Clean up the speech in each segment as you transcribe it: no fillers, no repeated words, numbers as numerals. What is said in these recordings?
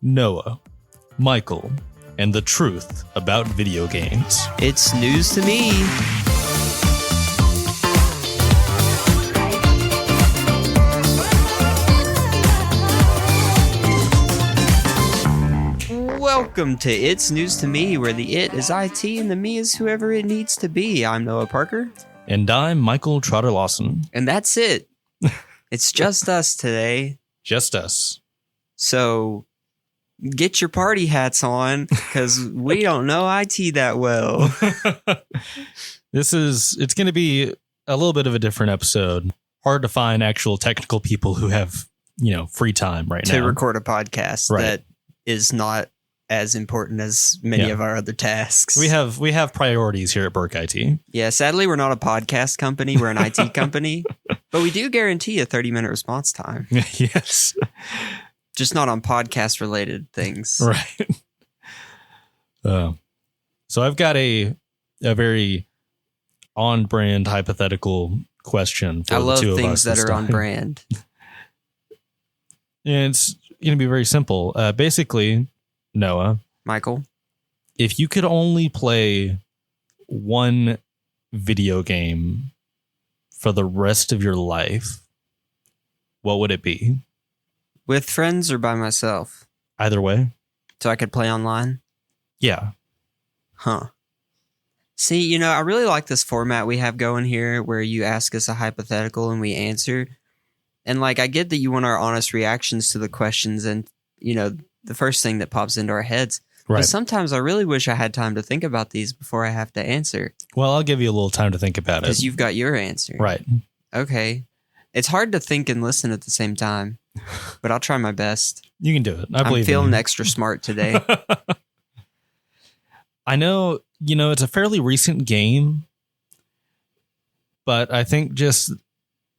Noah, Michael, and the truth about video games. It's news to me. Welcome to It's News to Me, where the it is IT and the me is whoever it needs to be. I'm Noah Parker. And I'm Michael Trotter Lawson. And that's it. It's just us today. Just us. So get your party hats on, because we don't know IT that well. It's going to be a little bit of a different episode. Hard to find actual technical people who have, free time right now. To record a podcast that is not as important as many of our other tasks. We have priorities here at Burk IT. Yeah, sadly, we're not a podcast company. We're an IT company. But we do guarantee a 30-minute response time. Yes. Just not on podcast-related things. Right. So I've got a very on-brand hypothetical question for the two of us. I love things that are on brand. And it's going to be very simple. Basically, Noah. Michael. If you could only play one video game for the rest of your life, what would it be? With friends or by myself? Either way. So I could play online? Yeah. Huh. See, I really like this format we have going here where you ask us a hypothetical and we answer. And I get that you want our honest reactions to the questions and, the first thing that pops into our heads. Right. But sometimes I really wish I had time to think about these before I have to answer. Well, I'll give you a little time to think about it. Because you've got your answer. Right. Okay. It's hard to think and listen at the same time, but I'll try my best. You can do it. I believe I'm feeling in you. extra smart today. I know, it's a fairly recent game, but I think just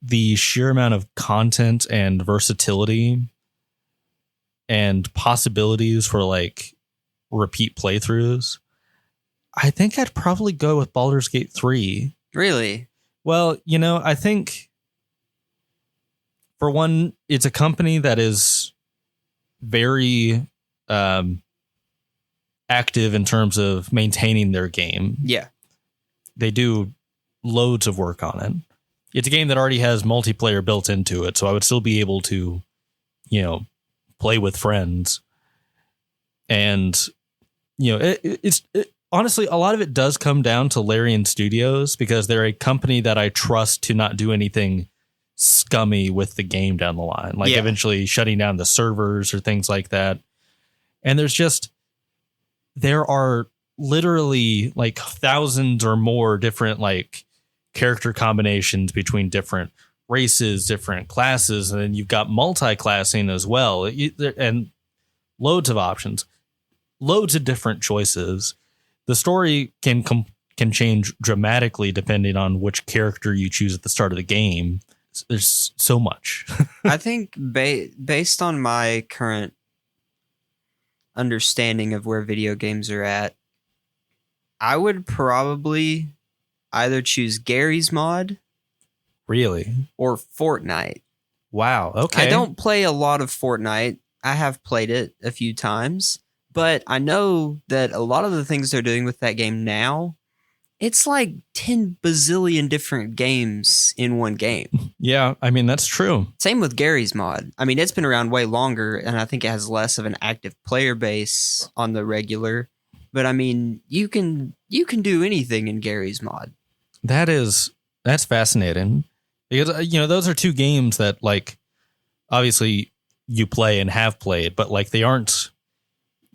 the sheer amount of content and versatility and possibilities for repeat playthroughs, I think I'd probably go with Baldur's Gate 3. Really? Well, I think for one, it's a company that is very active in terms of maintaining their game. Yeah. They do loads of work on it. It's a game that already has multiplayer built into it, so I would still be able to, play with friends. And, it's honestly, a lot of it does come down to Larian Studios, because they're a company that I trust to not do anything scummy with the game down the line, eventually shutting down the servers or things like that. And there are literally thousands or more different character combinations between different races, different classes, and then you've got multi-classing as well, and loads of options, loads of different choices. The story can change dramatically depending on which character you choose at the start of the game. There's so much. I think based on my current understanding of where video games are at, I would probably either choose Gary's Mod. Really? Or Fortnite. Wow. Okay. I don't play a lot of Fortnite. I have played it a few times, but I know that a lot of the things they're doing with that game now, it's 10 bazillion different games in one game. Yeah, I mean, that's true. Same with Gary's Mod. I mean, it's been around way longer, and I think it has less of an active player base on the regular. But I mean, you can do anything in Gary's Mod. That's fascinating. Because, those are two games that, obviously you play and have played, but, they aren't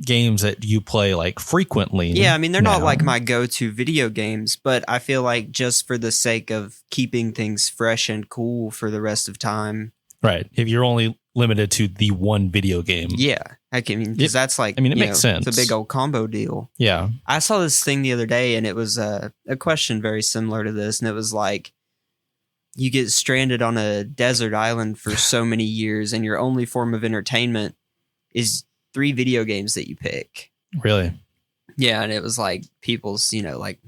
games that you play, frequently. Yeah, I mean, they're not my go-to video games, but I feel like just for the sake of keeping things fresh and cool for the rest of time. Right. If you're only limited to the one video game. Yeah. Because that's it makes sense. It's a big old combo deal. Yeah. I saw this thing the other day, and it was a question very similar to this, and it was you get stranded on a desert island for so many years, and your only form of entertainment is 3 video games that you pick. Really? Yeah, and it was people's,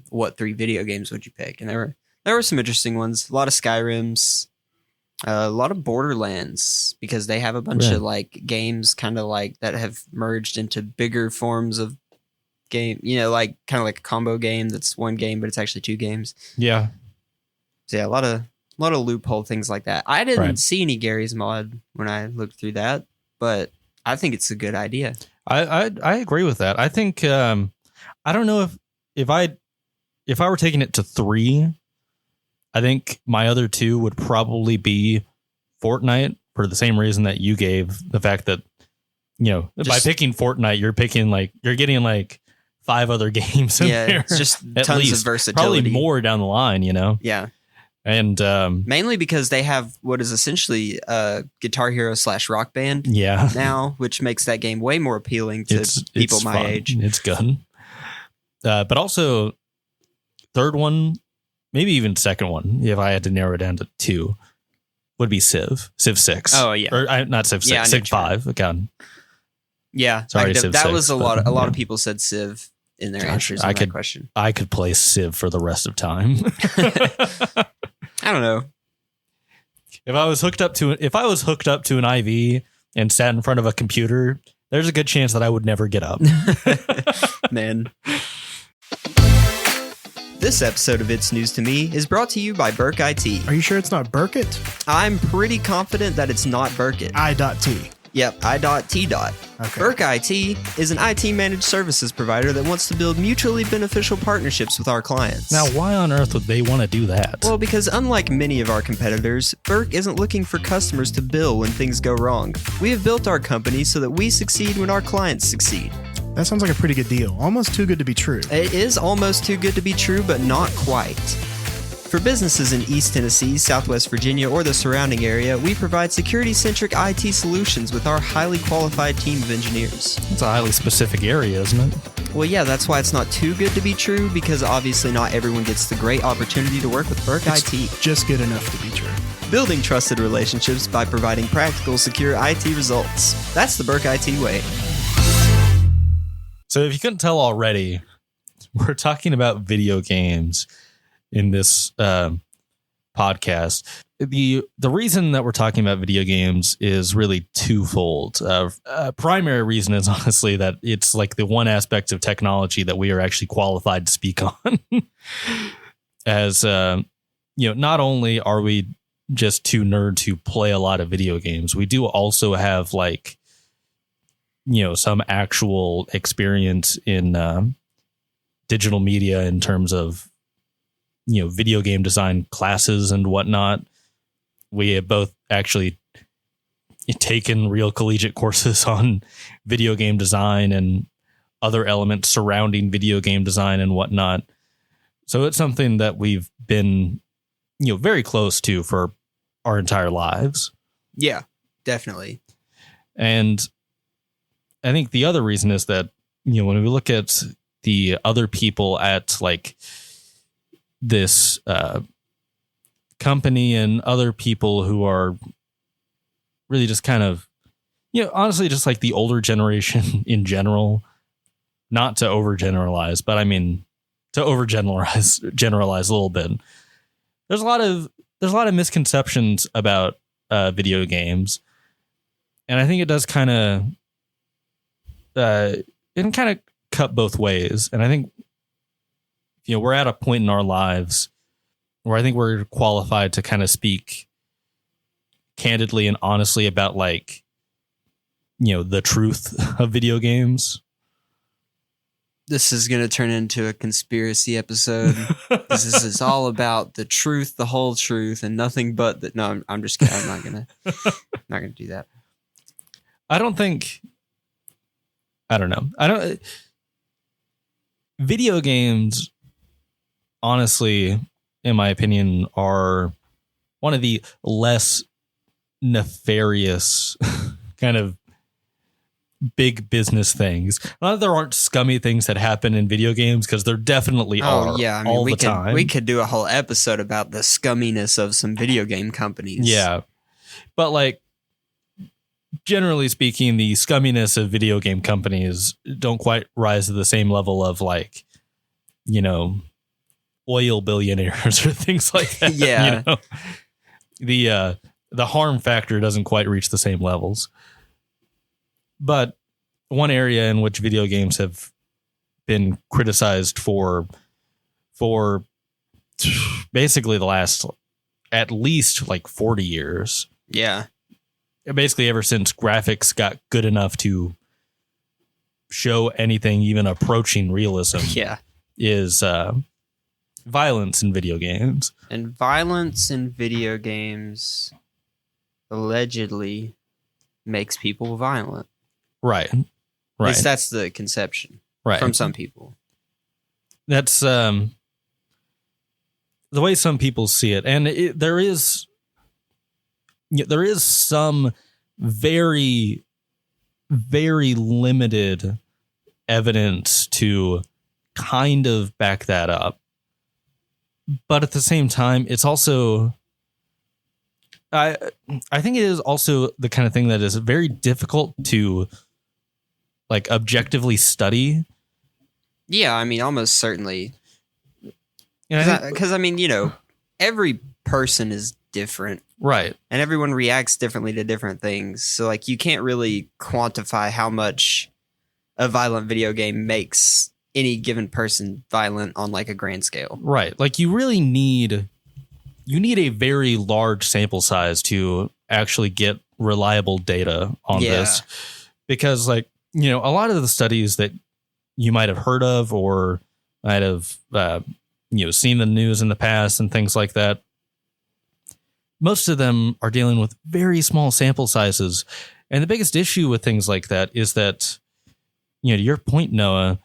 what 3 video games would you pick? And there were some interesting ones. A lot of Skyrims, A lot of Borderlands, because they have a bunch Right. of like games kind of like that have merged into bigger forms of game, like kind of like a combo game that's one game, but it's actually two games. Yeah. So yeah, a lot of loophole things like that. I didn't Right. see any Gary's Mod when I looked through that, but I think it's a good idea. I agree with that. I think I don't know if I were taking it to 3, I think my other 2 would probably be Fortnite, for the same reason that you gave, the fact that by picking Fortnite, you're getting like 5 other games in there. It's just at tons least. of versatility. Probably more down the line, Yeah. And mainly because they have what is essentially Guitar Hero / Rock Band yeah, now, which makes that game way more appealing to people my fun. age. It's good. But also, third one, maybe even second one, if I had to narrow it down to 2, would be Civ 6. Oh yeah, or not Civ 6, Yeah, I know Civ what you mean. 5. Again, yeah. Sorry, Civ that 6, was a but, lot yeah. of people said Civ in their Gosh, answers on that question. I could play Civ for the rest of time. I don't know. If I was hooked up to an IV and sat in front of a computer, there's a good chance that I would never get up. Man. This episode of It's News to Me is brought to you by Burk IT. Are you sure it's not Burkett? I'm pretty confident that it's not Burkett. I.T. Yep, I.T. Okay. Burk IT is an IT managed services provider that wants to build mutually beneficial partnerships with our clients. Now, why on earth would they want to do that? Well, because unlike many of our competitors, Burk isn't looking for customers to bill when things go wrong. We have built our company so that we succeed when our clients succeed. That sounds like a pretty good deal. Almost too good to be true. It is almost too good to be true, but not quite. For businesses in East Tennessee, Southwest Virginia, or the surrounding area, we provide security-centric IT solutions with our highly qualified team of engineers. It's a highly specific area, isn't it? Well, yeah, that's why it's not too good to be true, because obviously not everyone gets the great opportunity to work with Burk It's IT. just good enough to be true. Building trusted relationships by providing practical, secure IT results. That's the Burk IT way. So if you couldn't tell already, we're talking about video games in this podcast. The reason that we're talking about video games is really twofold. Primary reason is honestly that it's like the one aspect of technology that we are actually qualified to speak on. As not only are we just two nerds who play a lot of video games, we do also have like some actual experience in digital media in terms of video game design classes and whatnot. We have both actually taken real collegiate courses on video game design and other elements surrounding video game design and whatnot. So it's something that we've been, very close to for our entire lives. Yeah, definitely. And I think the other reason is that, when we look at the other people at like this company and other people who are really just kind of, honestly, just like the older generation in general, not to overgeneralize, but I mean, to generalize a little bit. There's a lot of misconceptions about video games. And I think it does kind of, it can kind of cut both ways. And I think, we're at a point in our lives where I think we're qualified to kind of speak candidly and honestly about like, the truth of video games. This is going to turn into a conspiracy episode. This is all about the truth, the whole truth, and nothing but that. No, I'm just kidding. I'm not gonna do that. I don't know. Video games, honestly, in my opinion, are one of the less nefarious kind of big business things. Not that there aren't scummy things that happen in video games, because there definitely are. Yeah, I mean, all the time. We could do a whole episode about the scumminess of some video game companies. Yeah, but like, generally speaking, the scumminess of video game companies don't quite rise to the same level of like, oil billionaires or things like that. Yeah. the harm factor doesn't quite reach the same levels. But one area in which video games have been criticized for basically the last at least like 40 years. Yeah. Basically ever since graphics got good enough to show anything even approaching realism. Yeah. Is violence in video games. And violence in video games allegedly makes people violent. Right. At Right. least that's the conception Right. from some people. That's the way some people see it. And there is some very, very limited evidence to kind of back that up. But at the same time, it's also, I think it is also the kind of thing that is very difficult to like objectively study. Yeah, I mean, almost certainly. And Because, every person is different. right. And everyone reacts differently to different things. So, like, you can't really quantify how much a violent video game makes any given person violent on, like, a grand scale. Right. Like you really need a very large sample size to actually get reliable data on this. Because like, a lot of the studies that you might have heard of or might have, seen the news in the past and things like that, most of them are dealing with very small sample sizes. And the biggest issue with things like that is that, to your point, Noah,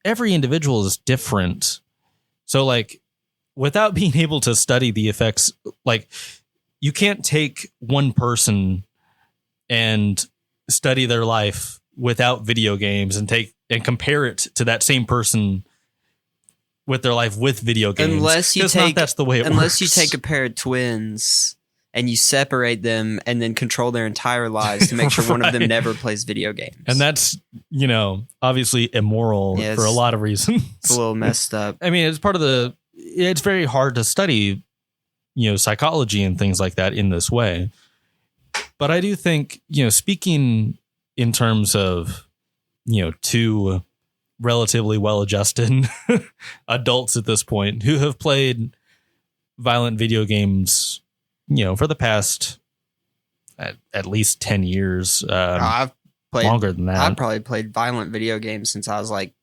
every individual is different. So like without being able to study the effects, like you can't take one person and study their life without video games and compare it to that same person with their life with video games. Unless you that's the way it unless works. you take a pair of twins and you separate them and then control their entire lives to make sure one of them Right. never plays video games. And that's, obviously immoral Yeah, for a lot of reasons. it's a little messed up. I mean, it's very hard to study, psychology and things like that in this way. But I do think, speaking in terms of, two relatively well-adjusted adults at this point who have played violent video games, for the past at least 10 years, I've played longer than that. I've probably played violent video games since I was like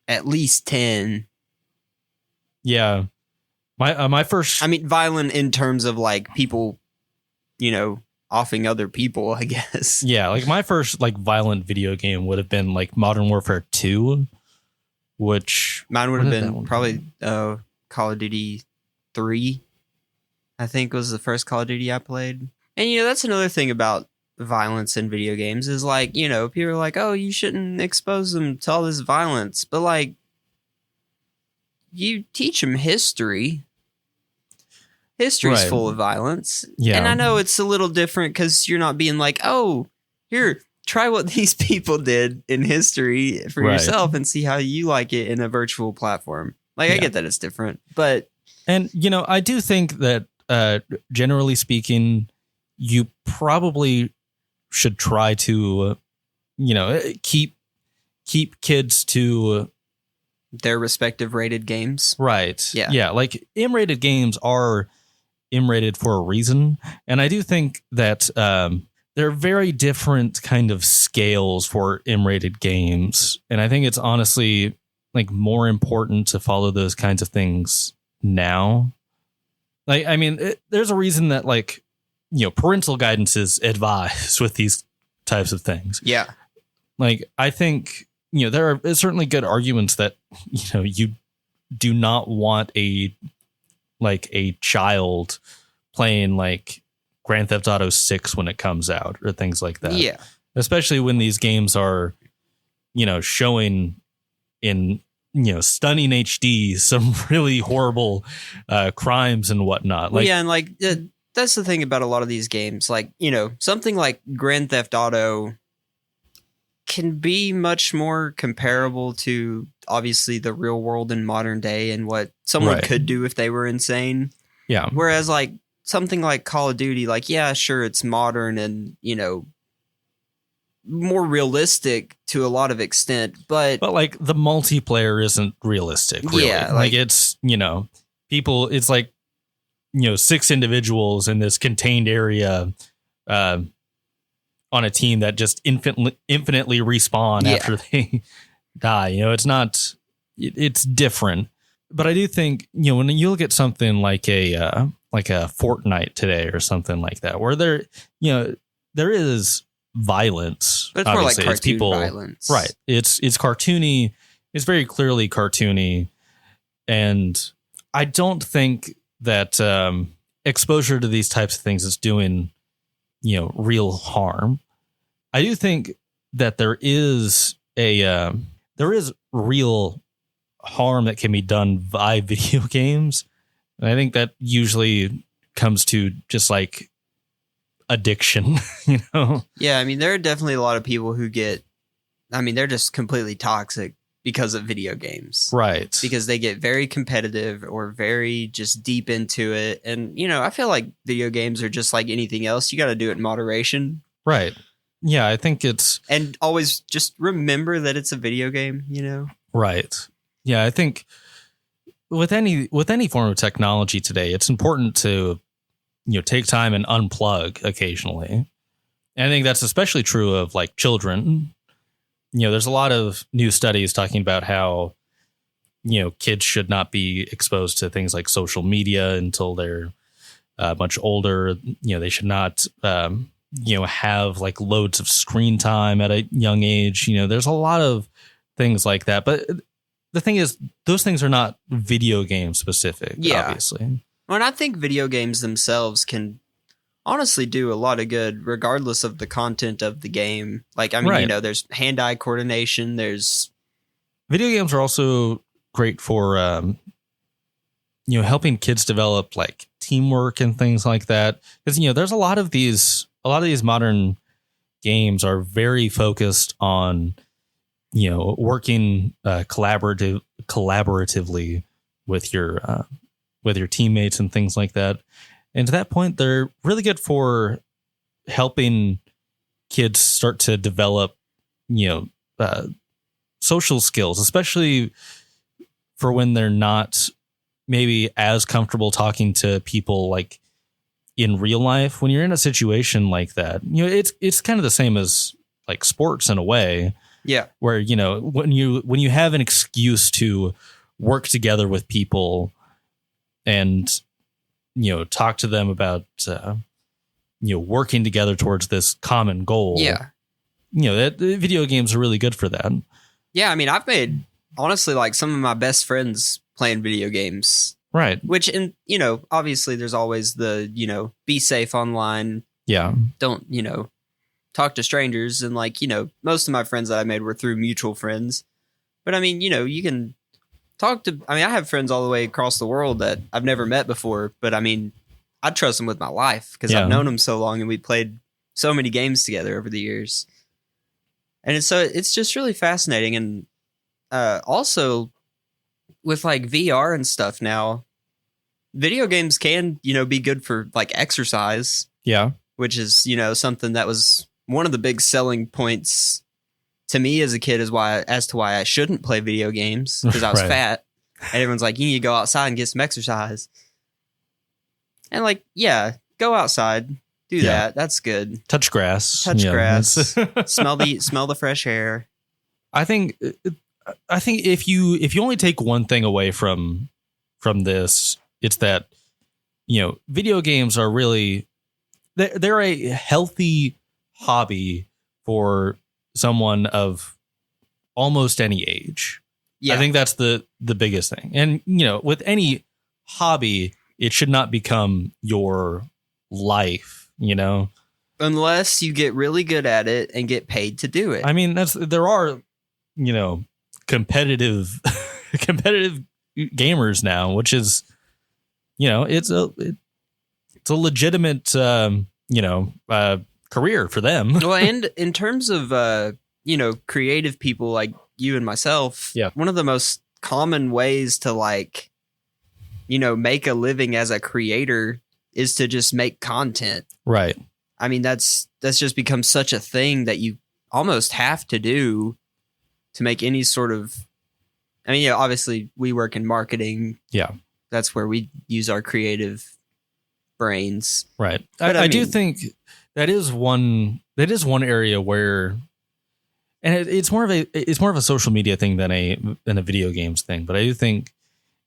at least 10. Yeah. My first, I mean, violent in terms of like people, offing other people, I guess. yeah, like my first like violent video game would have been like Modern Warfare 2, which Mine would What have did that been one probably Call of Duty 3, I think was the first Call of Duty I played. And, that's another thing about violence in video games is like, people are like, oh, you shouldn't expose them to all this violence. But like, you teach them history. History's Right. full of violence. Yeah. And I know it's a little different because you're not being like, oh, here, try what these people did in history for Right. yourself and see how you like it in a virtual platform. Like, I Yeah. get that it's different, but And, I do think that generally speaking, you probably should try to, keep kids to their respective rated games. right. Yeah. Yeah. Like M-rated games are M-rated for a reason. And I do think that there are very different kind of scales for M-rated games. And I think it's honestly like more important to follow those kinds of things now. Like, I mean, there's a reason that like, parental guidance is advised with these types of things. Yeah. Like, I think, there are certainly good arguments that, you do not want a child playing like Grand Theft Auto 6 when it comes out or things like that. Yeah. Especially when these games are, showing in, stunning HD, some really horrible crimes and whatnot. Well, yeah. And like, that's the thing about a lot of these games. Like, something like Grand Theft Auto can be much more comparable to obviously the real world in modern day and what someone Right. could do if they were insane. Yeah. Whereas like something like Call of Duty, like, yeah, sure, it's modern and, more realistic to a lot of extent, but like the multiplayer isn't realistic, really. Yeah, like it's, people, it's like, 6 individuals in this contained area on a team that just infinitely respawn after they die. It's not, it's different. But I do think, when you look at something like a Fortnite today or something like that, where there is violence, but it's more like obviously. cartoon It's people, violence, right? It's cartoony. It's very clearly cartoony, and I don't think that exposure to these types of things is doing real harm. I do think that there is real harm that can be done by video games, and I think that usually comes to just like addiction. Yeah, I mean, there are definitely a lot of people who they're just completely toxic because of video games, right? Because they get very competitive or very just deep into it, and I feel like video games are just like anything else. You got to do it in moderation, right? Yeah, I think it's, and always just remember that it's a video game, right. Yeah, I think with any form of technology today, it's important to take time and unplug occasionally. And I think that's especially true of like children. There's a lot of new studies talking about how kids should not be exposed to things like social media until they're much older. They should not have like loads of screen time at a young age. There's a lot of things like that, but the thing is, those things are not video game specific, obviously. Well, and I think video games themselves can honestly do a lot of good, regardless of the content of the game. Like, I mean, there's hand-eye coordination. There's video games are also great for, helping kids develop like teamwork and things like that. Because there's a lot of these modern games are very focused on working collaboratively with your teammates and things like that. And to that point, they're really good for helping kids start to develop, social skills, especially for when they're not maybe as comfortable talking to people like in real life. When you're in a situation like that, it's kind of the same as like sports in a way. Yeah. Where, when you have an excuse to work together with people and, talk to them about, working together towards this common goal. Yeah. That video games are really good for that. Yeah. I mean, I've made honestly like some of my best friends playing video games. Right. Which, and, obviously there's always the, be safe online. Yeah. Don't, talk to strangers, and like most of my friends that I made were through mutual friends, but I mean you can talk to, I have friends all the way across the world that I've never met before, but I mean I trust them with my life because I've known them so long and we played so many games together over the years, and it's just really fascinating. And also with like VR and stuff now, video games can be good for like exercise, which is something that was one of the big selling points to me as a kid as to why I shouldn't play video games, because I was fat, and everyone's like, you need to go outside and get some exercise. And like, yeah, go outside, do that. That's good. Touch grass. Smell the fresh air. I think if you only take one thing away from this, it's that, video games are really, they're a healthy hobby for someone of almost any age. Yeah. I think that's the biggest thing. And, with any hobby, it should not become your life, unless you get really good at it and get paid to do it. I mean, there are, competitive gamers now, which is, it's a legitimate, career for them. Well, and in terms of, creative people like you and myself, one of the most common ways to like, make a living as a creator is to just make content. Right. I mean, that's just become such a thing that you almost have to do to make any sort of. I mean, obviously we work in marketing. Yeah. That's where we use our creative brains. Right. But I do think that is one area where, and it's more of a social media thing than a video games thing. But I do think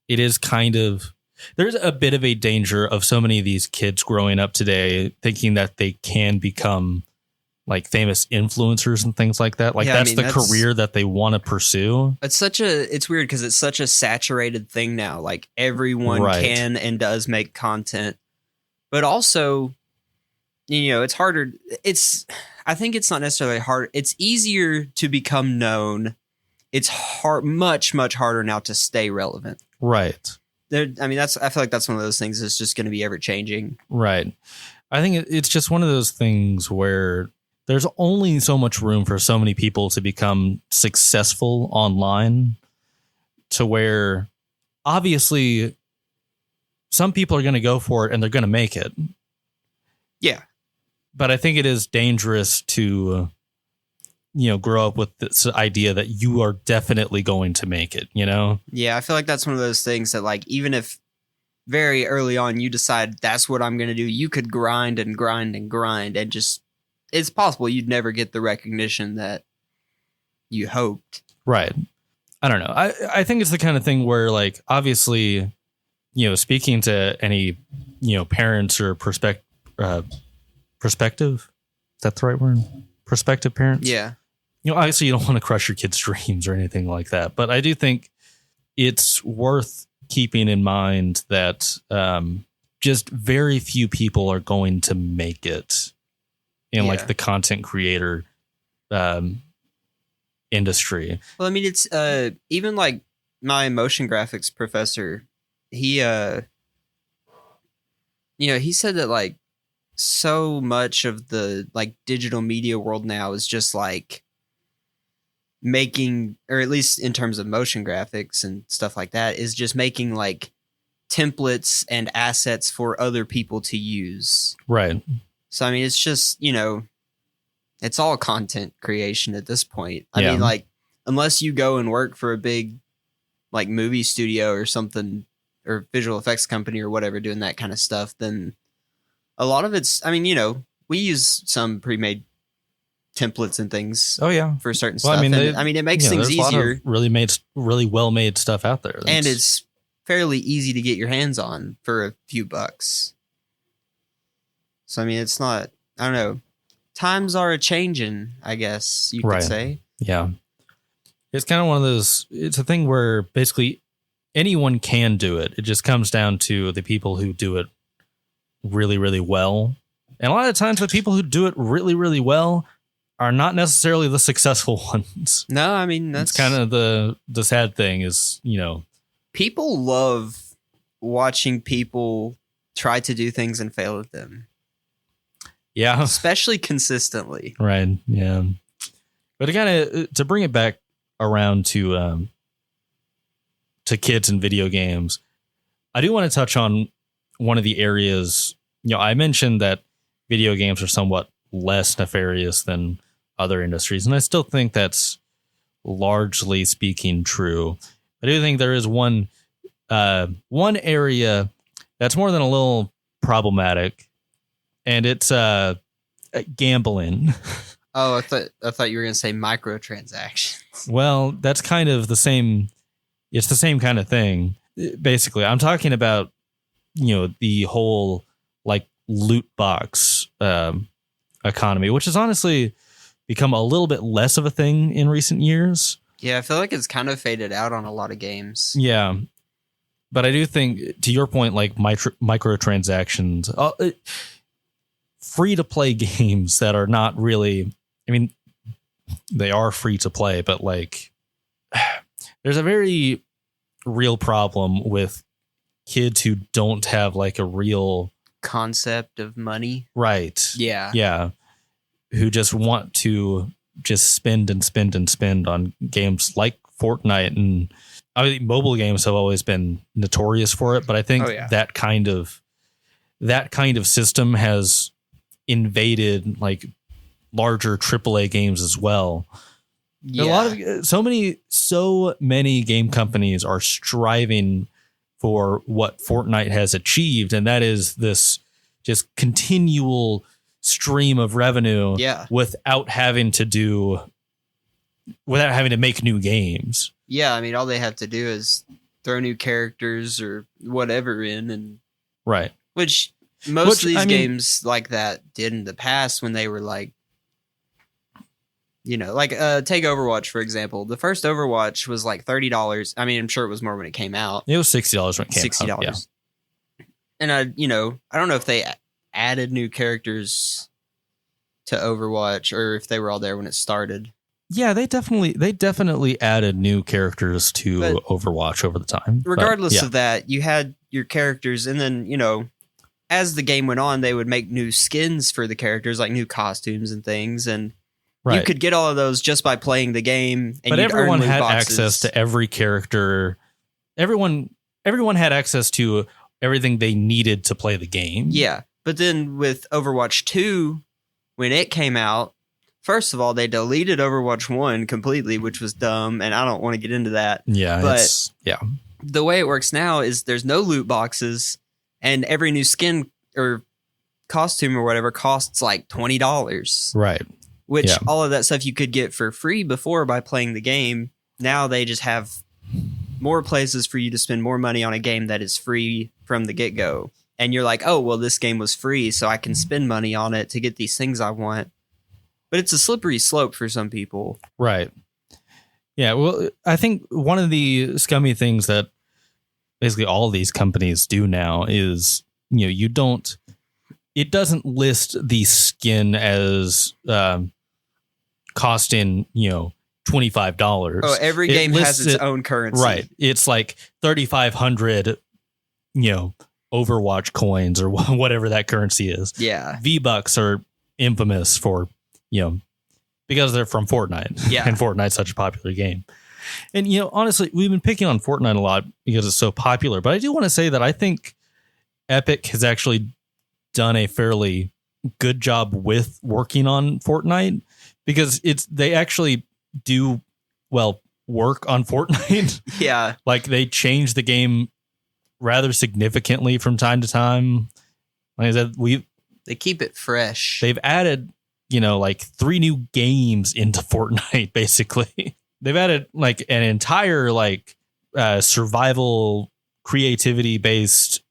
it is kind of, there's a bit of a danger of so many of these kids growing up today thinking that they can become like famous influencers and things like that. Like that's career that they want to pursue. It's weird because it's such a saturated thing now. Like everyone can and does make content, but also, it's harder. I think it's not necessarily hard. It's easier to become known. It's much, much harder now to stay relevant. Right. I feel like that's one of those things that's just going to be ever changing. Right. I think it's just one of those things where there's only so much room for so many people to become successful online, to where obviously some people are going to go for it and they're going to make it. Yeah. But I think it is dangerous to, grow up with this idea that you are definitely going to make it, Yeah, I feel like that's one of those things that, like, even if very early on you decide that's what I'm going to do, you could grind and grind and grind and just, it's possible you'd never get the recognition that you hoped. Right. I don't know. I think it's the kind of thing where, like, obviously, speaking to any, parents or perspective, is that the right word? Prospective parents? Yeah. Obviously you don't want to crush your kids' dreams or anything like that. But I do think it's worth keeping in mind that just very few people are going to make it in like the content creator industry. Well, I mean, it's even like my motion graphics professor, he he said that like so much of the like digital media world now is just like making, or at least in terms of motion graphics and stuff like that, is just making like templates and assets for other people to use. Right. So, I mean, it's just, it's all content creation at this point. I mean, like, unless you go and work for a big like movie studio or something, or visual effects company or whatever, doing that kind of stuff, then a lot of it's, I mean, we use some pre-made templates and things. Oh yeah, for certain stuff. I mean, it makes things easier. Really well made stuff out there, and it's fairly easy to get your hands on for a few bucks. So I mean, it's not. I don't know. Times are a changing, I guess you could say. Yeah, it's kind of one of those. It's a thing where basically anyone can do it. It just comes down to the people who do it really, really well. And a lot of times, the people who do it really, really well are not necessarily the successful ones. No, I mean, that's kind of the sad thing is, people love watching people try to do things and fail at them. Yeah. Especially consistently. Right. Yeah. But again, to bring it back around to kids and video games, I do want to touch on one of the areas, I mentioned that video games are somewhat less nefarious than other industries, and I still think that's largely speaking true. I do think there is one area that's more than a little problematic, and it's gambling. Oh, I thought you were going to say microtransactions. Well, that's kind of the same. It's the same kind of thing. Basically, I'm talking about, the whole like loot box economy, which has honestly become a little bit less of a thing in recent years. Yeah, I feel like it's kind of faded out on a lot of games. Yeah. But I do think, to your point, like microtransactions, free to play games that are not really, I mean, they are free to play, but like there's a very real problem with kids who don't have like a real concept of money. Right. Yeah. Yeah. Who just want to just spend and spend and spend on games like Fortnite, and I mean, mobile games have always been notorious for it, but I think that kind of system has invaded like larger AAA games as well. Yeah. So many game companies are striving for what Fortnite has achieved, and that is this just continual stream of revenue without having to make new games. Yeah, I mean, all they have to do is throw new characters or whatever in, and right. Which most of these games like that did in the past when they were like, you know, like take Overwatch for example. The first Overwatch was like $30. I mean, I'm sure it was more when it came out. It was $60 when it came out. $60. Yeah. And I don't know if they added new characters to Overwatch or if they were all there when it started. Yeah, they definitely added new characters to Overwatch over the time. Regardless of that, you had your characters, and then, as the game went on, they would make new skins for the characters, like new costumes and things, and you could get all of those just by playing the game. And but everyone had access to every character. Everyone had access to everything they needed to play the game. Yeah, but then with Overwatch 2, when it came out, first of all, they deleted Overwatch 1 completely, which was dumb, and I don't want to get into that. Yeah, but the way it works now is there's no loot boxes, and every new skin or costume or whatever costs like $20. Right. Which all of that stuff you could get for free before by playing the game. Now they just have more places for you to spend more money on a game that is free from the get-go. And you're like, oh, well, this game was free, so I can spend money on it to get these things I want. But it's a slippery slope for some people. Right. Yeah, well, I think one of the scummy things that basically all these companies do now is, it doesn't list the skin as costing, $25. Oh, every game has its own currency. Right. It's like 3,500, Overwatch coins or whatever that currency is. Yeah. V-Bucks are infamous for, because they're from Fortnite. Yeah. And Fortnite's such a popular game. And, honestly, we've been picking on Fortnite a lot because it's so popular. But I do want to say that I think Epic has actually done a fairly good job with working on Fortnite, because they actually do work on Fortnite. Yeah. Like they change the game rather significantly from time to time. Like I said, they keep it fresh. They've added, like 3 new games into Fortnite, basically. They've added like an entire survival creativity based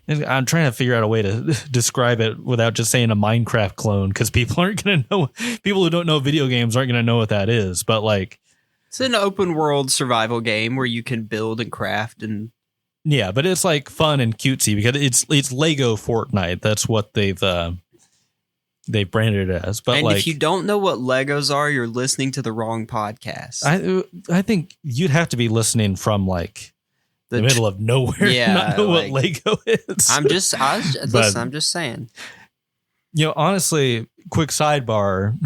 I'm trying to figure out a way to describe it without just saying a Minecraft clone, because people who don't know video games aren't going to know what that is. But it's an open world survival game where you can build and craft and. Yeah, but it's like fun and cutesy because it's Lego Fortnite. That's what they've branded it as. But if you don't know what Legos are, you're listening to the wrong podcast. I think you'd have to be listening from the middle of nowhere. Yeah, not know what Lego is. I'm just saying. Honestly, quick sidebar.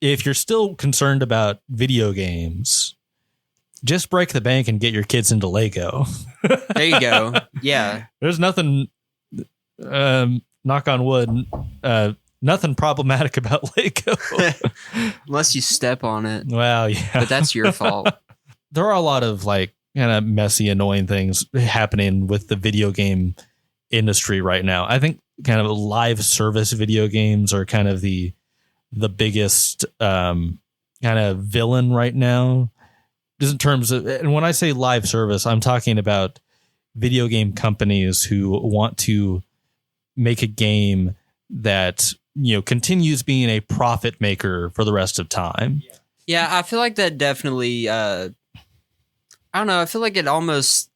If you're still concerned about video games, just break the bank and get your kids into Lego. There you go. Yeah. There's nothing, knock on wood, nothing problematic about Lego. Unless you step on it. Well, yeah. But that's your fault. There are a lot of kind of messy, annoying things happening with the video game industry right now. I think kind of live service video games are kind of the biggest kind of villain right now. Just in terms of, and when I say live service, I'm talking about video game companies who want to make a game that, continues being a profit maker for the rest of time. Yeah, I feel like that definitely, I don't know, I feel like it almost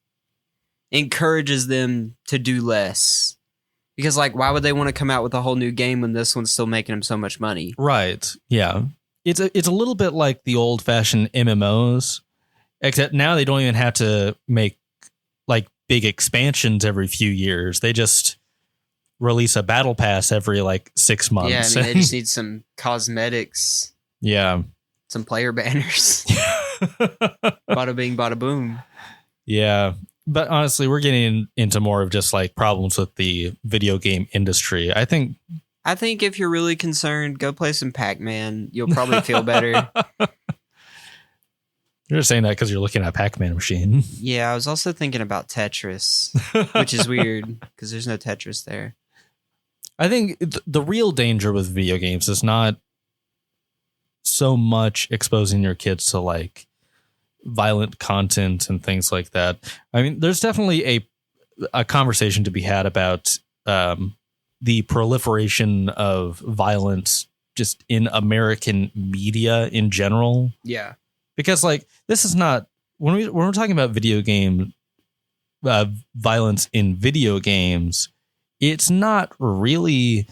encourages them to do less. Because, why would they want to come out with a whole new game when this one's still making them so much money? Right. Yeah. It's a little bit like the old-fashioned MMOs, except now they don't even have to make, big expansions every few years. They just release a battle pass every, 6 months. Yeah, I mean, they just need some cosmetics. Yeah. Some player banners. Bada bing, bada boom. Yeah. But honestly, we're getting into more of just like problems with the video game industry. I think if you're really concerned, go play some Pac-Man. You'll probably feel better. You're just saying that because you're looking at a Pac-Man machine. Yeah, I was also thinking about Tetris, which is weird because there's no Tetris there. I think the real danger with video games is not so much exposing your kids to like violent content and things like that. I mean, there's definitely a conversation to be had about the proliferation of violence just in American media in general. Yeah. Because like this is not when we're talking about video game violence in video games, it's not really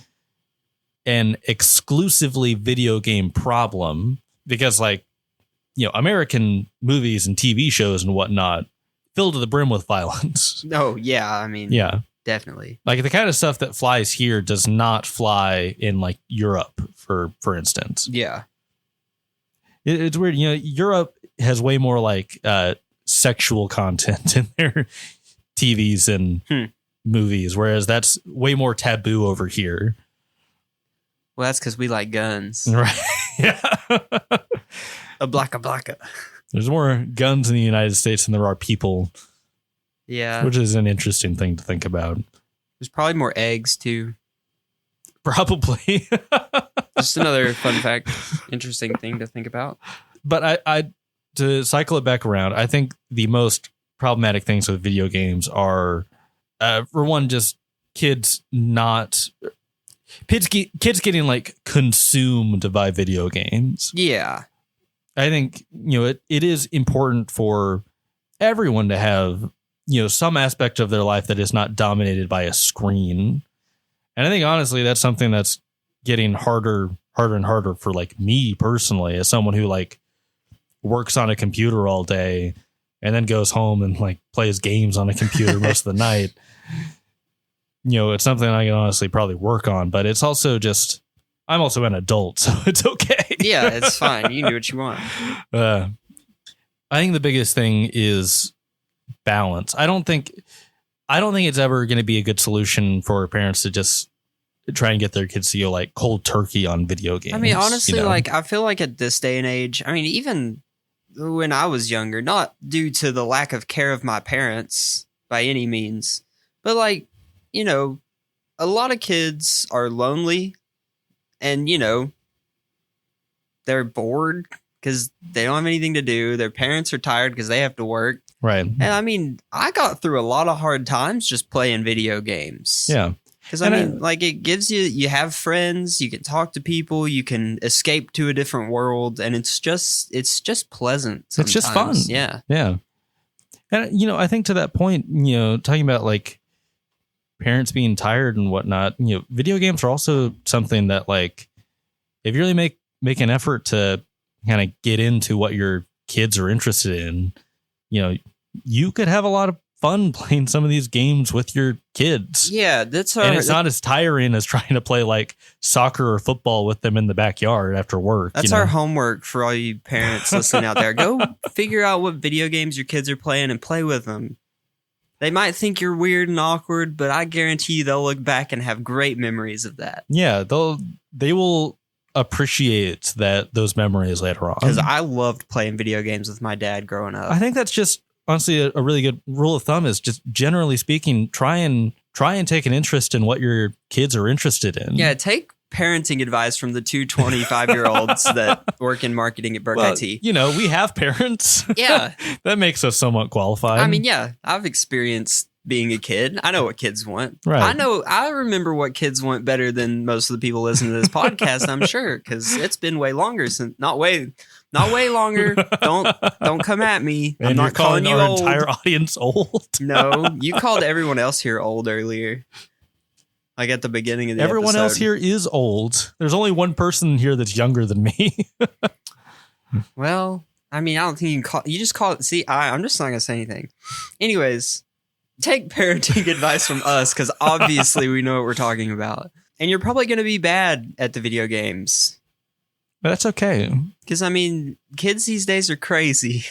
an exclusively video game problem because like, you know, American movies and TV shows and whatnot filled to the brim with violence. Oh, yeah. I mean, yeah, definitely. Like the kind of stuff that flies here does not fly in like Europe, for instance. Yeah. It's weird. You know, Europe has way more like sexual content in their TVs and movies, whereas that's way more taboo over here. Well, that's because we like guns. Right. Yeah. A blacka. There's more guns in the United States than there are people. Yeah. Which is an interesting thing to think about. There's probably more eggs, too. Probably. Just another fun fact, interesting thing to think about. But I to cycle it back around, I think the most problematic things with video games are, for one, just kids getting like consumed by video games. Yeah. I think, you know, it is important for everyone to have, you know, some aspect of their life that is not dominated by a screen. And I think, honestly, that's something that's getting harder and harder for like me personally, as someone who like works on a computer all day and then goes home and like plays games on a computer most of the night. You know, it's something I can honestly probably work on, but it's also just, I'm also an adult, so it's okay. Yeah, it's fine. You can do what you want. I think the biggest thing is balance. I don't think it's ever going to be a good solution for parents to just try and get their kids to go like cold turkey on video games. I mean, honestly, you know? like I feel like at this day and age, I mean, even when I was younger, not due to the lack of care of my parents by any means, but like, you know, a lot of kids are lonely and, you know, they're bored because they don't have anything to do. Their parents are tired because they have to work. Right. And I mean, I got through a lot of hard times just playing video games. Yeah. Because I mean, like it gives you have friends, you can talk to people, you can escape to a different world, and it's just pleasant sometimes. It's just fun. Yeah. Yeah. And, you know, I think to that point, you know, talking about like parents being tired and whatnot, you know, video games are also something that like, if you really make an effort to kind of get into what your kids are interested in, you know, you could have a lot of fun playing some of these games with your kids. Yeah, and it's not as tiring as trying to play like soccer or football with them in the backyard after work. That's our homework for all you parents listening out there. Go figure out what video games your kids are playing and play with them. They might think you're weird and awkward, but I guarantee you they'll look back and have great memories of that. Yeah, they will appreciate those memories later on. Because I loved playing video games with my dad growing up. I think that's just honestly a really good rule of thumb is just generally speaking, try and take an interest in what your kids are interested in. Yeah, take parenting advice from the two 25-year-olds that work in marketing at Burk IT. You know, we have parents. Yeah. That makes us somewhat qualified. I mean, yeah, I've experienced being a kid. I know what kids want. Right. I remember what kids want better than most of the people listening to this podcast, I'm sure, because it's been way longer since not way longer. Don't come at me. And I'm not calling you our old. entire audience old. No, you called everyone else here old earlier. Like at the beginning of the Everyone episode. else here is old. There's only one person here that's younger than me. Well, I mean, I don't think you can call. You just call it. See, I'm just not gonna say anything. Anyways, take parenting advice from us because obviously we know what we're talking about, and you're probably gonna be bad at the video games. But that's okay. Because, I mean, kids these days are crazy.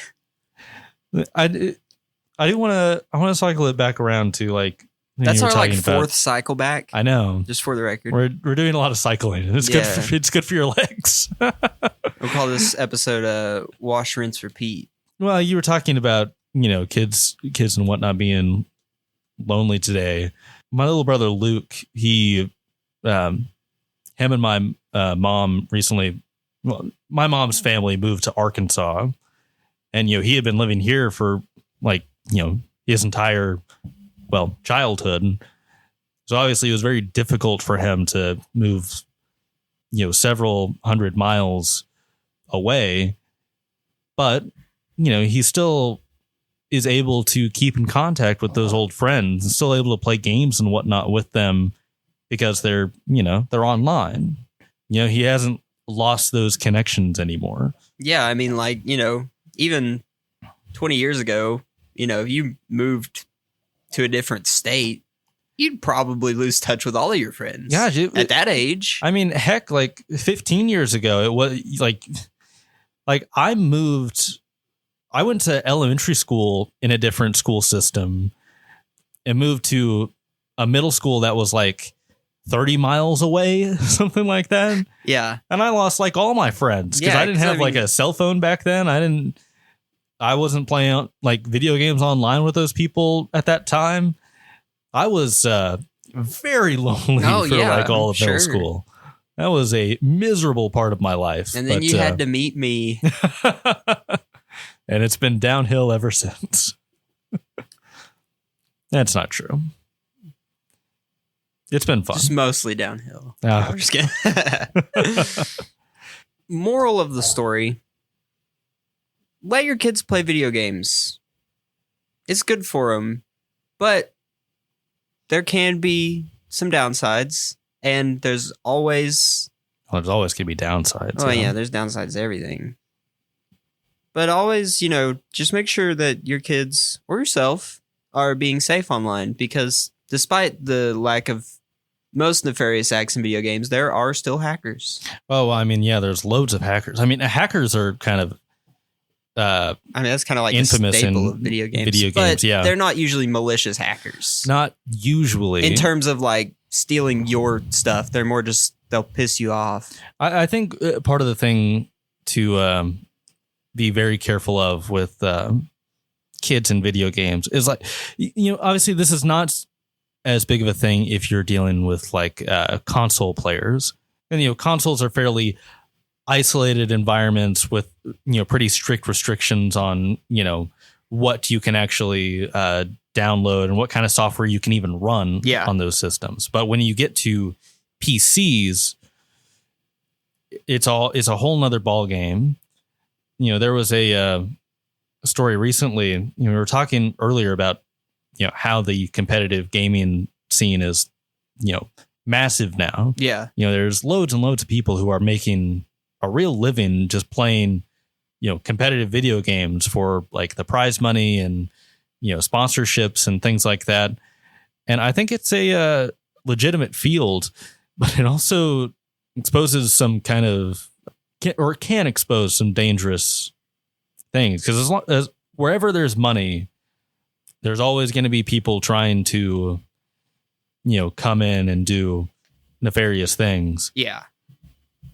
I do want to cycle it back around to like That's you were our like talking fourth about, cycle back. I know. Just for the record. We're doing a lot of cycling. It's good. It's good for your legs. We'll call this episode Wash, Rinse, Repeat. Well, you were talking about, kids and whatnot being lonely today. My little brother Luke, him and my mom recently, well, my mom's family moved to Arkansas, and he had been living here for his entire childhood. So obviously it was very difficult for him to move several 100 miles away, but he still is able to keep in contact with those old friends and still able to play games and whatnot with them because they're online. He hasn't lost those connections anymore. Yeah, I mean, even 20 years ago, if you moved to a different state, you'd probably lose touch with all of your friends. Yeah, at that age. I mean, heck, 15 years ago, it was I went to elementary school in a different school system and moved to a middle school that was 30 miles away, something like that. Yeah. And I lost all my friends because I didn't have a cell phone back then. I wasn't playing video games online with those people at that time. I was very lonely for all of middle school. That was a miserable part of my life. And then you had to meet me. And it's been downhill ever since. That's not true. It's been fun. Just mostly downhill. Oh. No, I'm just kidding. Moral of the story: let your kids play video games. It's good for them, but there can be some downsides, and there's always going to be downsides. Oh yeah, there's downsides to everything. But always, just make sure that your kids or yourself are being safe online, because despite the lack of most nefarious acts in video games, there are still hackers. Oh, I mean, yeah, there's loads of hackers. I mean, hackers are kind of that's kind of like infamous a staple in of video games. Video games, yeah. They're not usually malicious hackers. Not usually. In terms of stealing your stuff, they're more just they'll piss you off. I think part of the thing to be very careful of with kids in video games is obviously this is not as big of a thing if you're dealing with console players, and consoles are fairly isolated environments with pretty strict restrictions on what you can actually download and what kind of software you can even run on those systems. But when you get to PCs, it's a whole nother ball game. There was a story recently. We were talking earlier about how the competitive gaming scene is massive now. Yeah. There's loads and loads of people who are making a real living just playing competitive video games for the prize money and sponsorships and things like that. And I think it's a legitimate field, but it also exposes some kind of can expose some dangerous things, because as long as wherever there's money, there's always going to be people trying to come in and do nefarious things. Yeah.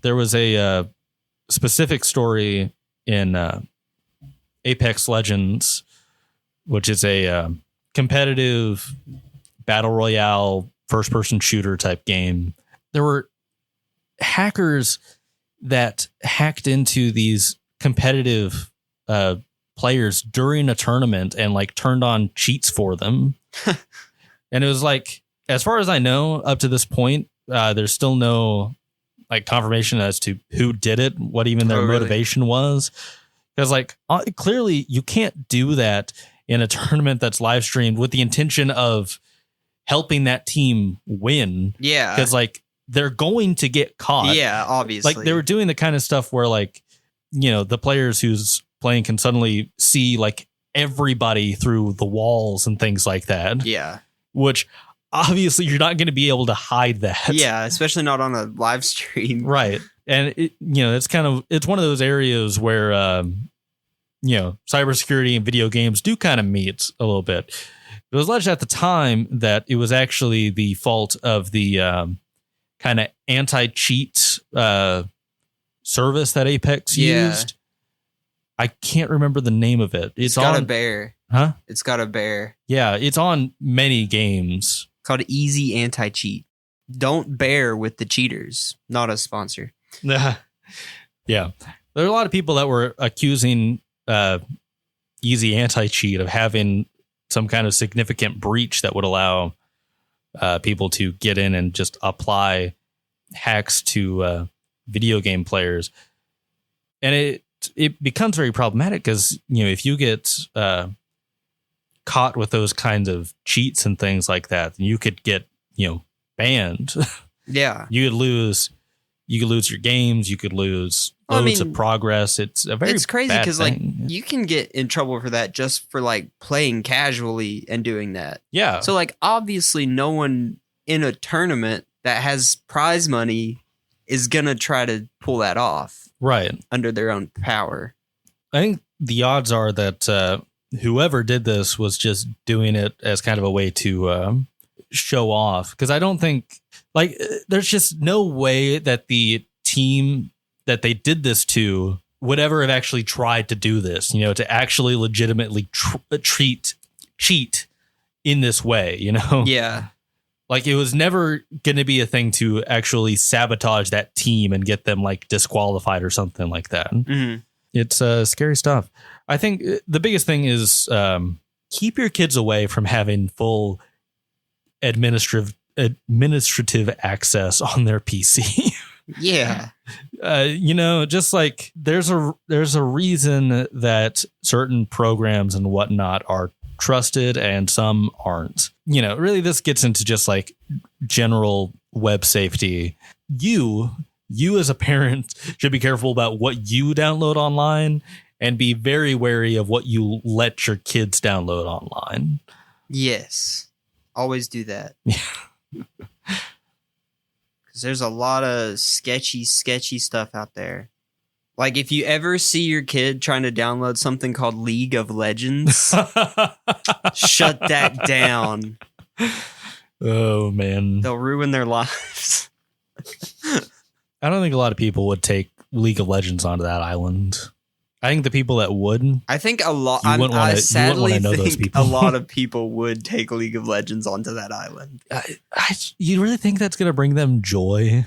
There was a specific story in Apex Legends, which is a competitive battle royale first-person shooter type game. There were hackers that hacked into these competitive players during a tournament and turned on cheats for them. And it was as far as I know, up to this point, there's still no confirmation as to who did it, what even their motivation was. Because clearly you can't do that in a tournament that's live streamed with the intention of helping that team win. Yeah. Because they're going to get caught. Yeah, obviously. They were doing the kind of stuff where the players who's playing can suddenly see everybody through the walls and things like that. Yeah. Which obviously you're not going to be able to hide that. Yeah, especially not on a live stream. Right. And it's one of those areas where cybersecurity and video games do kind of meet a little bit. It was alleged at the time that it was actually the fault of the kind of anti-cheat service that Apex used. I can't remember the name of it. It's got a bear. Huh? It's got a bear. Yeah, it's on many games. It's called Easy Anti-Cheat. Don't bear with the cheaters. Not a sponsor. Yeah. There are a lot of people that were accusing Easy Anti-Cheat of having some kind of significant breach that would allow people to get in and just apply hacks to video game players. And it becomes very problematic because, if you get caught with those kinds of cheats and things like that, then you could get, banned. Yeah. You could lose your games. You could lose loads of progress. It's crazy because you can get in trouble for that just for playing casually and doing that. Yeah. So obviously no one in a tournament that has prize money is going to try to pull that off. Right. Under their own power. I think the odds are that whoever did this was just doing it as kind of a way to show off. Because I don't think there's just no way that the team that they did this to would ever have actually tried to do this, to actually legitimately cheat in this way, Yeah. It was never going to be a thing to actually sabotage that team and get them disqualified or something like that. Mm-hmm. It's scary stuff. I think the biggest thing is keep your kids away from having full administrative access on their PC. Yeah. Just there's a reason that certain programs and whatnot are trusted and some aren't. Really this gets into just general web safety. You as a parent should be careful about what you download online and be very wary of what you let your kids download online. Yes. Always do that. Yeah. Because there's a lot of sketchy stuff out there. If you ever see your kid trying to download something called League of Legends, shut that down. Oh, man. They'll ruin their lives. I don't think a lot of people would take League of Legends onto that island. I think the people that would. I think a lot. I sadly think those people. A lot of people would take League of Legends onto that island. You really think that's going to bring them joy?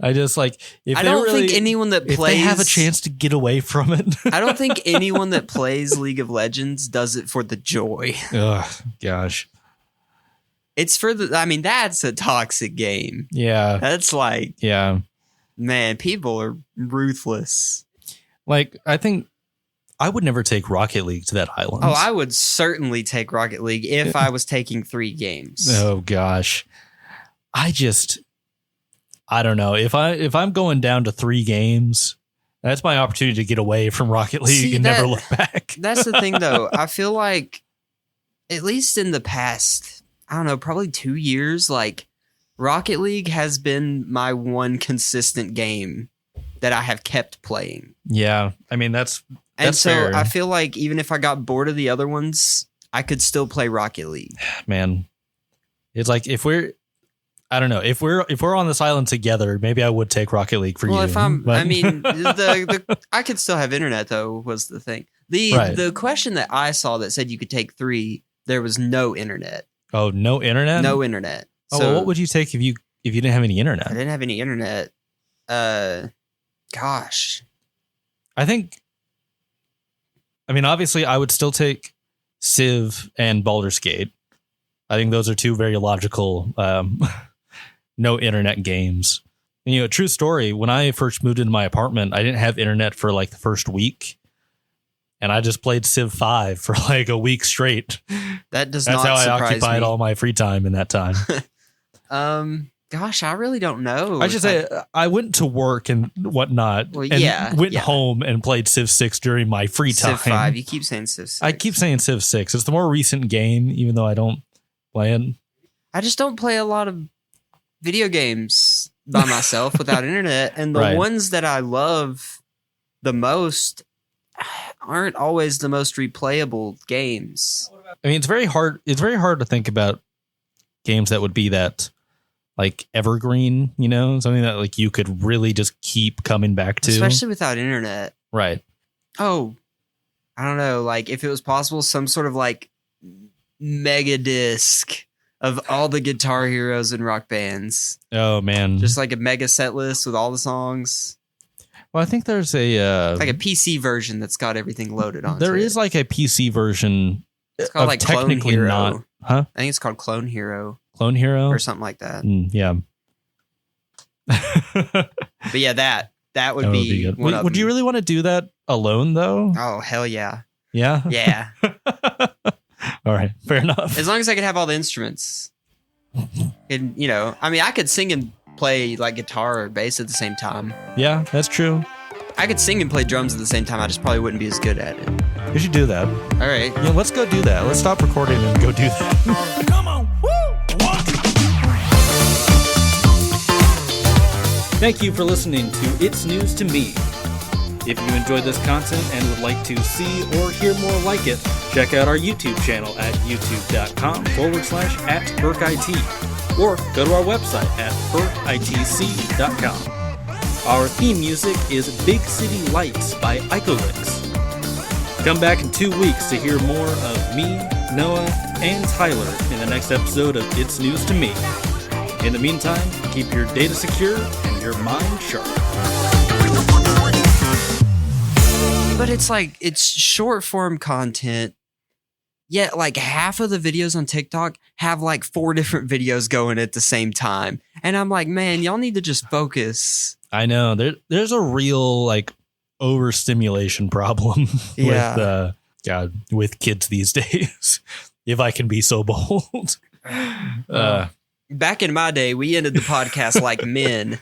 I just if I don't think anyone that plays, if they have a chance to get away from it. I don't think anyone that plays League of Legends does it for the joy. Ugh, gosh. It's for that's a toxic game. Yeah. That's yeah. Man, people are ruthless. I think I would never take Rocket League to that island. Oh, I would certainly take Rocket League if I was taking 3 games. Oh gosh. I don't know. If I'm going down to 3 games, that's my opportunity to get away from Rocket League and never look back. That's the thing though. I feel like at least in the past, I don't know, probably 2 years, Rocket League has been my one consistent game that I have kept playing. Yeah. that's and so fair. I feel like even if I got bored of the other ones, I could still play Rocket League. Man. It's if we're I don't know. If we're on this island together, maybe I would take Rocket League for you. Well, if I could still have internet though, was the thing. The question that I saw that said you could take 3, there was no internet. Oh, no internet? No internet. Oh, well, what would you take if you didn't have any internet? I didn't have any internet. Gosh. I think obviously I would still take Civ and Baldur's Gate. I think those are 2 very logical no internet games. And, true story, when I first moved into my apartment, I didn't have internet for the first week. And I just played Civ 5 for a week straight. That's how I surprise occupied me. all my free time in that time. Gosh, I really don't know. I should say I went to work and whatnot. Well, and went home and played Civ 6 during my free time. Civ 5. You keep saying Civ 6. I keep saying Civ 6. It's the more recent game, even though I don't play it. I just don't play a lot of video games. by myself without internet. And the Right. ones that I love the most aren't always the most replayable games. I mean, it's very hard. It's very hard to think about games that would be that like evergreen, you know, something that like you could really just keep coming back to. Especially without internet. Right. Oh, I don't know. Like if it was possible, some sort of like mega disc of all the Guitar Heroes and Rock Bands. Oh man. Just like a mega set list with all the songs. Well, I think there's a Like a PC version that's got everything loaded on. there is like a PC version. It's called of like Clone technically Hero. not, huh? I think it's called Clone Hero Clone Hero or something like that. Yeah. But yeah, that would be good. one of Would you them. really want to do that alone though? Oh hell yeah, Yeah. yeah! All right. Fair enough. As long as I could have all the instruments, and you know, I mean, I could sing and play like guitar or bass at the same time. Yeah, that's true. I could sing and play drums at the same time. I just probably wouldn't be as good at it. We should do that. All right. Yeah, let's go do that. Let's stop recording and go do that. Come on. Woo! Thank you for listening to It's News to Me. If you enjoyed this content and would like to see or hear more like it, check out our YouTube channel at youtube.com/@BurkIT or go to our website at burkitc.com. Our theme music is Big City Lights by Icolix. Come back in 2 weeks to hear more of me, Noah, and Tyler in the next episode of It's News to Me. In the meantime, keep your data secure and your mind sharp. But it's like it's short form content. Yet like half of the videos on TikTok have like 4 different videos going at the same time. And I'm like, man, y'all need to just focus. I know there's a real like overstimulation problem Yeah. with kids these days. If I can be so bold. Back in my day, we ended the podcast like men.